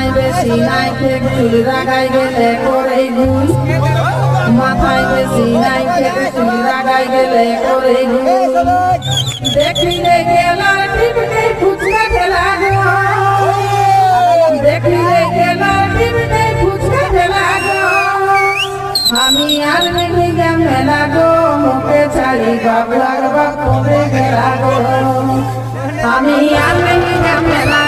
মাথায় বেশি নাই খেক চুল রাগাই গেলে করে গুল মাথায় বেশি নাই খেক চুল রাগাই গেলে করে গুল দেখিলে গেলা টিপতে ফুচকা খেলা গো দেখিলে গেলা টিপতে ফুচকা খেলা গো আমি আর নেই মেলা গো মুখে ছাড়ি বাবলার বাপ করে গেলা গো আমি আর নেই মেলা